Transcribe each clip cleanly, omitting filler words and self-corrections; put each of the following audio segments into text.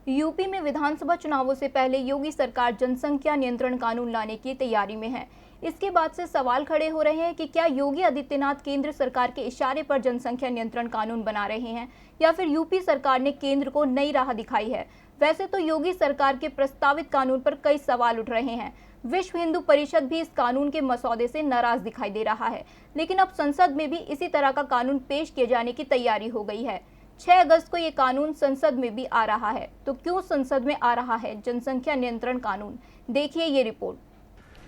UP में विधानसभा चुनावों से पहले योगी सरकार जनसंख्या नियंत्रण कानून लाने की तैयारी में है। इसके बाद से सवाल खड़े हो रहे हैं कि क्या योगी आदित्यनाथ केंद्र सरकार के इशारे पर जनसंख्या नियंत्रण कानून बना रहे हैं या फिर यूपी सरकार ने केंद्र को नई राह दिखाई है। वैसे तो योगी सरकार के प्रस्तावित कानून पर कई सवाल उठ रहे हैं। विश्व हिंदू परिषद भी इस कानून के मसौदे से नाराज दिखाई दे रहा है, लेकिन अब संसद में भी इसी तरह का कानून पेश किए जाने की तैयारी हो गई है। 6 अगस्त को ये कानून संसद में भी आ रहा है। तो क्यों संसद में आ रहा है जनसंख्या नियंत्रण कानून, देखिए ये रिपोर्ट।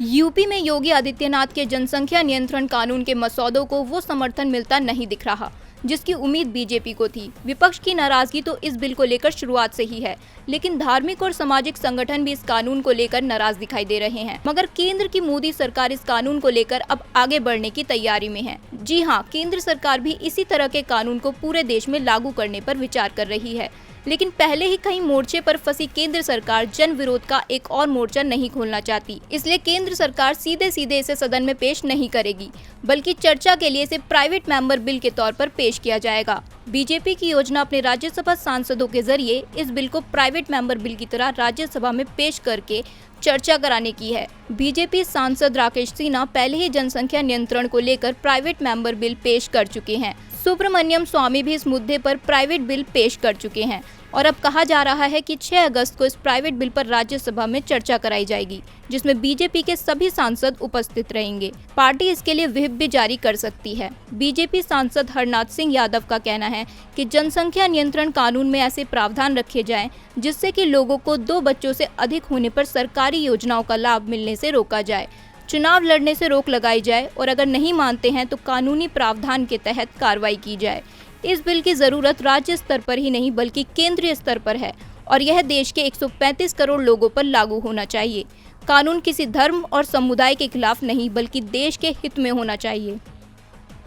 यूपी में योगी आदित्यनाथ के जनसंख्या नियंत्रण कानून के मसौदों को वो समर्थन मिलता नहीं दिख रहा जिसकी उम्मीद बीजेपी को थी। विपक्ष की नाराजगी तो इस बिल को लेकर शुरुआत से ही है, लेकिन धार्मिक और सामाजिक संगठन भी इस कानून को लेकर नाराज दिखाई दे रहे हैं। मगर केंद्र की मोदी सरकार इस कानून को लेकर अब आगे बढ़ने की तैयारी में है। जी हाँ, केंद्र सरकार भी इसी तरह के कानून को पूरे देश में लागू करने पर विचार कर रही है। लेकिन पहले ही कई मोर्चे पर फंसी केंद्र सरकार जन विरोध का एक और मोर्चा नहीं खोलना चाहती, इसलिए केंद्र सरकार सीधे सीधे इसे सदन में पेश नहीं करेगी, बल्कि चर्चा के लिए इसे प्राइवेट मेंबर बिल के तौर पर पेश किया जाएगा। बीजेपी की योजना अपने राज्यसभा सांसदों के जरिए इस बिल को प्राइवेट मेंबर बिल की तरह राज्यसभा में पेश करके चर्चा कराने की है। बीजेपी सांसद राकेश सिन्हा पहले ही जनसंख्या नियंत्रण को लेकर प्राइवेट मेंबर बिल पेश कर चुके हैं। सुब्रमण्यम स्वामी भी इस मुद्दे पर प्राइवेट बिल पेश कर चुके हैं और अब कहा जा रहा है कि 6 अगस्त को इस प्राइवेट बिल पर राज्यसभा में चर्चा कराई जाएगी, जिसमें बीजेपी के सभी सांसद उपस्थित रहेंगे। पार्टी इसके लिए व्हिप भी जारी कर सकती है। बीजेपी सांसद हरनाथ सिंह यादव का कहना है कि जनसंख्या नियंत्रण कानून में ऐसे प्रावधान रखे जाएं जिससे कि लोगों को 2 बच्चों से अधिक होने पर सरकारी योजनाओं का लाभ मिलने से रोका जाए, चुनाव लड़ने से रोक लगाई जाए और अगर नहीं मानते हैं तो कानूनी प्रावधान के तहत कार्रवाई की जाए। इस बिल की जरूरत राज्य स्तर पर ही नहीं बल्कि केंद्रीय स्तर पर है और यह देश के 135 करोड़ लोगों पर लागू होना चाहिए। कानून किसी धर्म और समुदाय के खिलाफ नहीं बल्कि देश के हित में होना चाहिए।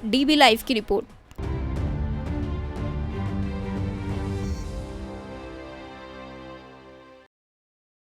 डीबी लाइव की रिपोर्ट।